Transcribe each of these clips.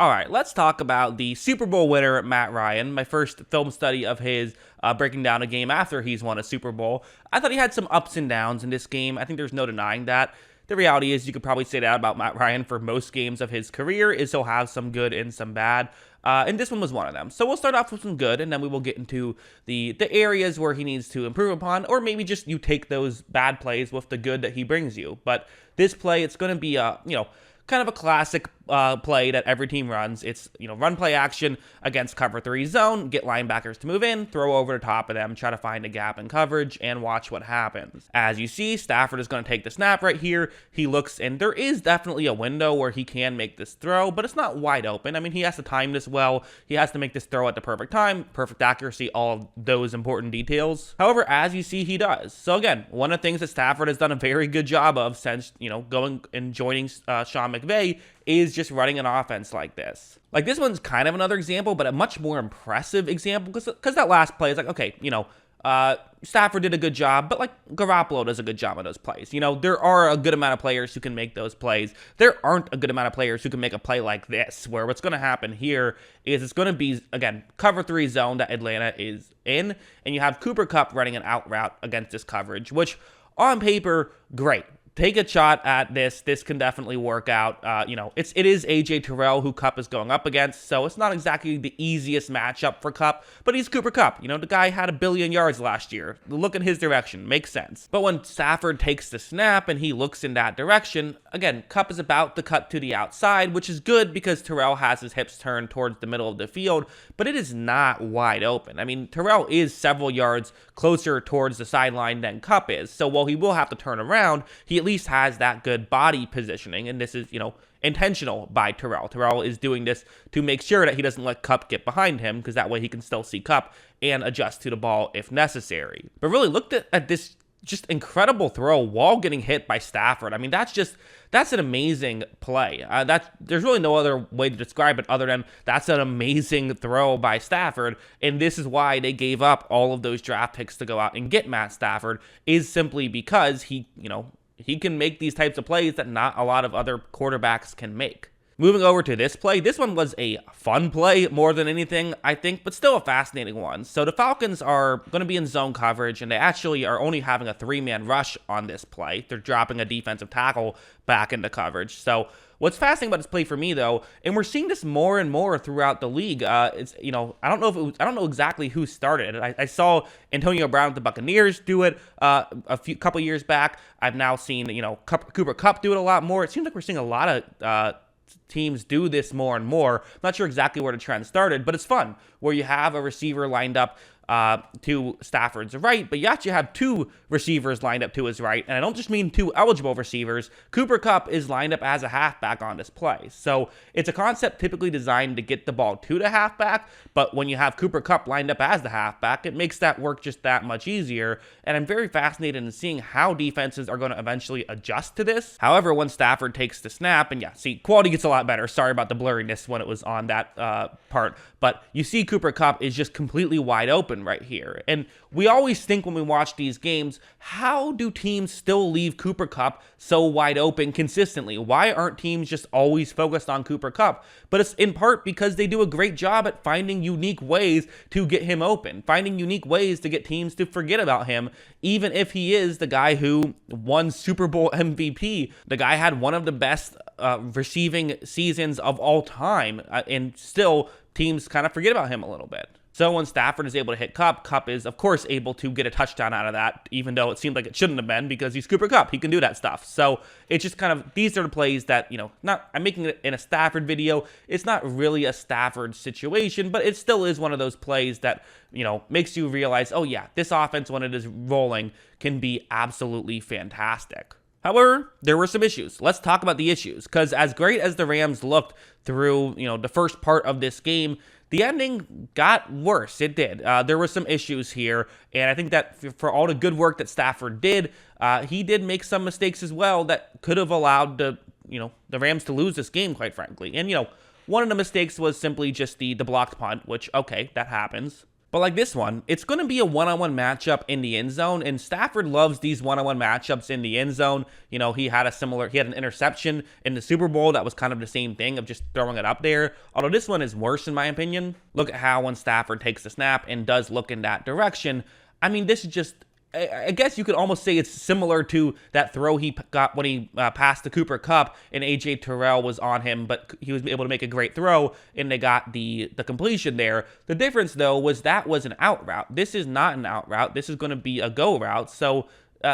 All right, let's talk about the Super Bowl winner, Matt Ryan. My first film study of his breaking down a game after he's won a Super Bowl. I thought he had some ups and downs in this game. I think there's no denying that. The reality is you could probably say that about Matt Ryan for most games of his career, is he'll have some good and some bad. And this one was one of them. So we'll start off with some good, and then we will get into the areas where he needs to improve upon, or maybe just you take those bad plays with the good that he brings you. But this play, it's going to be kind of a classic play that every team runs. It's, run play action against cover 3 zone, get linebackers to move in, throw over the top of them, try to find a gap in coverage, and watch what happens. As you see, Stafford is going to take the snap right here. He looks, and there is definitely a window where he can make this throw, but it's not wide open. I mean, he has to time this well. He has to make this throw at the perfect time, perfect accuracy, all of those important details. However, as you see, he does. So again, one of the things that Stafford has done a very good job of since, going and joining Sean McVay is just running an offense like this. Like, this one's kind of another example, but a much more impressive example, because that last play is like, okay, Stafford did a good job, but like Garoppolo does a good job on those plays. There are a good amount of players who can make those plays. There aren't a good amount of players who can make a play like this, where what's going to happen here is it's going to be, again, cover 3 zone that Atlanta is in, and you have Cooper Kupp running an out route against this coverage, which on paper, great. Take a shot at this. This can definitely work out. It is AJ Terrell who Kupp is going up against, so it's not exactly the easiest matchup for Kupp, but he's Cooper Kupp. The guy had 1 billion yards last year. Look in his direction. Makes sense. But when Stafford takes the snap and he looks in that direction, again, Kupp is about to cut to the outside, which is good because Terrell has his hips turned towards the middle of the field, but it is not wide open. I mean, Terrell is several yards closer towards the sideline than Kupp is, so while he will have to turn around, he at least has that good body positioning, and this is, intentional by Terrell. Terrell is doing this to make sure that he doesn't let Kupp get behind him, because that way he can still see Kupp and adjust to the ball if necessary. But really, look at this just incredible throw while getting hit by Stafford. I mean, that's an amazing play. There's really no other way to describe it other than that's an amazing throw by Stafford, and this is why they gave up all of those draft picks to go out and get Matt Stafford, is simply because he can make these types of plays that not a lot of other quarterbacks can make. Moving over to this play, this one was a fun play more than anything, I think, but still a fascinating one. So the Falcons are going to be in zone coverage, and they actually are only having a 3-man rush on this play. They're dropping a defensive tackle back into coverage. So what's fascinating about this play for me, though, and we're seeing this more and more throughout the league, I don't know exactly who started it. I saw Antonio Brown with the Buccaneers do it a couple years back. I've now seen Cooper Kupp do it a lot more. It seems like we're seeing a lot of teams do this more and more. I'm not sure exactly where the trend started, but it's fun, where you have a receiver lined up to Stafford's right, but you actually have 2 receivers lined up to his right, and I don't just mean 2 eligible receivers. Cooper Kupp is lined up as a halfback on this play, so it's a concept typically designed to get the ball to the halfback, but when you have Cooper Kupp lined up as the halfback, it makes that work just that much easier, and I'm very fascinated in seeing how defenses are going to eventually adjust to this. However, when Stafford takes the snap, and quality gets a lot better. Sorry about the blurriness when it was on that part, but you see Cooper Kupp is just completely wide open right here. And we always think when we watch these games, how do teams still leave Cooper Kupp so wide open consistently? Why aren't teams just always focused on Cooper Kupp? But it's in part because they do a great job at finding unique ways to get him open, finding unique ways to get teams to forget about him, even if he is the guy who won Super Bowl MVP. The guy had one of the best receiving seasons of all time, and still teams kind of forget about him a little bit. So when Stafford is able to hit Kupp, Kupp is, of course, able to get a touchdown out of that, even though it seemed like it shouldn't have been, because he's Cooper Kupp. He can do that stuff. So it's just kind of, these are the plays that, I'm making it in a Stafford video. It's not really a Stafford situation, but it still is one of those plays that, makes you realize, oh yeah, this offense, when it is rolling, can be absolutely fantastic. However, there were some issues. Let's talk about the issues, because as great as the Rams looked through, the first part of this game, the ending got worse. It did. There were some issues here, and I think that for all the good work that Stafford did, he did make some mistakes as well that could have allowed the Rams to lose this game, quite frankly. And, one of the mistakes was simply just the blocked punt, which, okay, that happens. But like this one, it's going to be a one-on-one matchup in the end zone, and Stafford loves these one-on-one matchups in the end zone. You know, he had an interception in the Super Bowl that was kind of the same thing of just throwing it up there. Although this one is worse in my opinion. Look at how when Stafford takes the snap and does look in that direction. I mean, this is just, I guess you could almost say it's similar to that throw he got when he passed the Cooper Kupp and A.J. Terrell was on him, but he was able to make a great throw and they got the completion there. The difference, though, was that was an out route. This is not an out route. This is going to be a go route. So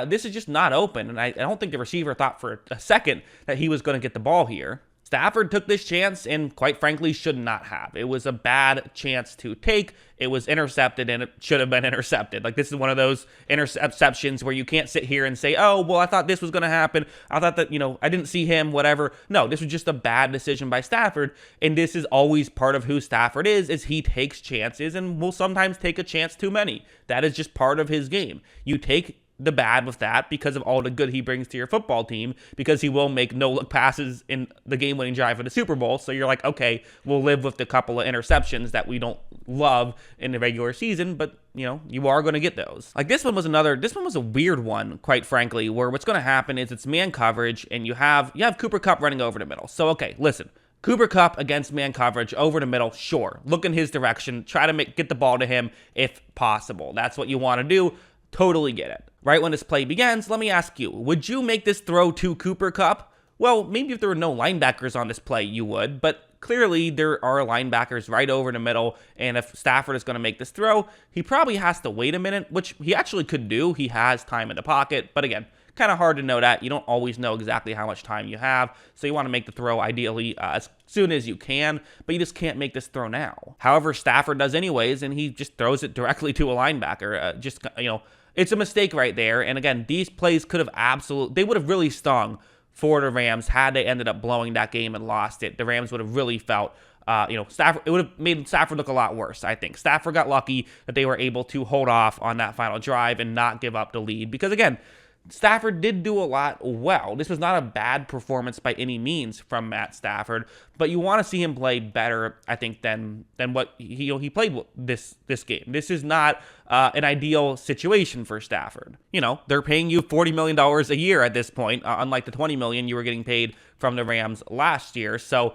this is just not open, and I don't think the receiver thought for a second that he was going to get the ball here. Stafford took this chance and, quite frankly, should not have. It was a bad chance to take. It was intercepted, and it should have been intercepted. Like, this is one of those interceptions where you can't sit here and say, oh, well, I thought this was going to happen. I thought that, I didn't see him, whatever. No, this was just a bad decision by Stafford, and this is always part of who Stafford is he takes chances and will sometimes take a chance too many. That is just part of his game. You take the bad with that because of all the good he brings to your football team, because he will make no-look passes in the game-winning drive for the Super Bowl. So you're like, okay, we'll live with the couple of interceptions that we don't love in the regular season, but you are going to get those. Like this one was a weird one, quite frankly, where what's going to happen is it's man coverage and you have Cooper Kupp running over the middle. So okay, listen. Cooper Kupp against man coverage over the middle, sure. Look in his direction, try to get the ball to him if possible. That's what you want to do. Totally get it. Right when this play begins, let me ask you, would you make this throw to Cooper Kupp? Well, maybe if there were no linebackers on this play, you would, but clearly there are linebackers right over the middle, and if Stafford is going to make this throw, he probably has to wait a minute, which he actually could do. He has time in the pocket, but again, kind of hard to know that. You don't always know exactly how much time you have, so you want to make the throw ideally as soon as you can, but you just can't make this throw now. However, Stafford does anyways, and he just throws it directly to a linebacker. It's a mistake right there. And again, these plays could have they would have really stung for the Rams had they ended up blowing that game and lost it. The Rams would have really felt, Stafford, it would have made Stafford look a lot worse, I think. Stafford got lucky that they were able to hold off on that final drive and not give up the lead. Because again, Stafford did do a lot well. This was not a bad performance by any means from Matt Stafford, but you want to see him play better, I think, than what he played this game. This is not an ideal situation for Stafford. They're paying you $40 million a year at this point, unlike the $20 million you were getting paid from the Rams last year. So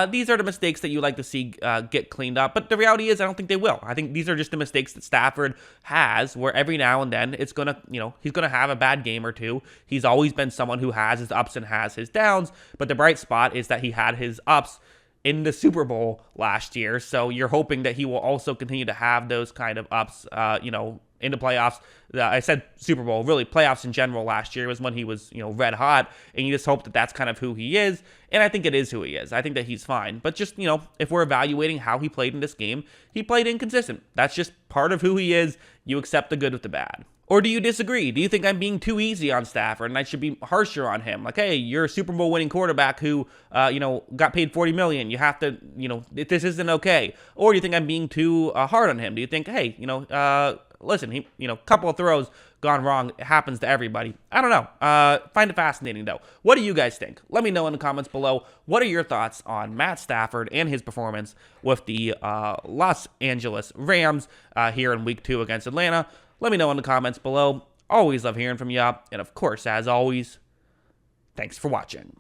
these are the mistakes that you like to see get cleaned up. But the reality is, I don't think they will. I think these are just the mistakes that Stafford has, where every now and then it's gonna, he's gonna have a bad game or two. He's always been someone who has his ups and has his downs. But the bright spot is that he had his ups in the Super Bowl last year. So you're hoping that he will also continue to have those kind of ups, in the playoffs. I said Super Bowl, really playoffs in general last year was when he was, red hot, and you just hope that that's kind of who he is, and I think it is who he is. I think that he's fine, but just, if we're evaluating how he played in this game, he played inconsistent. That's just part of who he is. You accept the good with the bad. Or do you disagree? Do you think I'm being too easy on Stafford and I should be harsher on him? Like, hey, you're a Super Bowl winning quarterback who, got paid $40 million. You have to, this isn't okay. Or do you think I'm being too hard on him? Do you think, hey, listen, he, couple of throws gone wrong. It happens to everybody. I don't know. Find it fascinating, though. What do you guys think? Let me know in the comments below. What are your thoughts on Matt Stafford and his performance with the Los Angeles Rams here in Week 2 against Atlanta? Let me know in the comments below. Always love hearing from you. And of course, as always, thanks for watching.